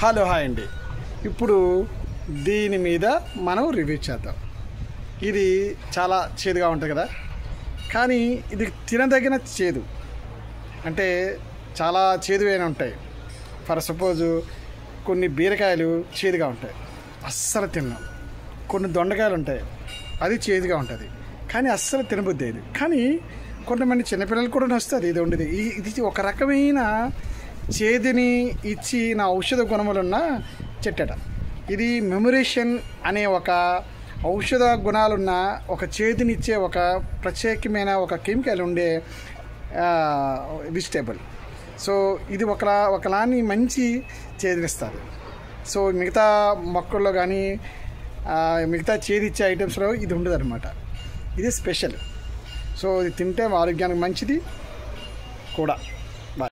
Hello hi అండి. ఇప్పుడు దీని మీద మనం రివ్యూ చేద్దాం. ఇది చాలా చేదుగా ఉంటుంది కదా, కానీ ఇది తినదగిన చేదు. అంటే చాలా చేదువైన ఉంటాయి. ఫర్ సపోజు కొన్ని బీరకాయలు చేదుగా ఉంటాయి, అస్సలు తిన్నాం. కొన్ని దొండకాయలు ఉంటాయి, అది చేదుగా ఉంటుంది, కానీ అస్సలు తినబుద్ది అయ్యేది. కానీ కొంతమంది చిన్నపిల్లలు కూడా వస్తుంది. ఇది ఉండేది ఇది ఒక రకమైన చేదుని ఇచ్చి నా ఔషధ గుణములున్న చెట్టట. ఇది మెమొరేషన్ అనే ఒక ఔషధ గుణాలున్న ఒక చేదునిచ్చే ఒక ప్రత్యేకమైన ఒక కెమికల్ ఉండే వెజిటేబుల్. సో ఇది ఒకలాని మంచి చేదునిస్తుంది. సో మిగతా మొక్కల్లో కానీ మిగతా చేదిచ్చే ఐటమ్స్లో ఇది ఉండదు అనమాట. ఇది స్పెషల్. సో ఇది తింటే ఆరోగ్యానికి మంచిది కూడా.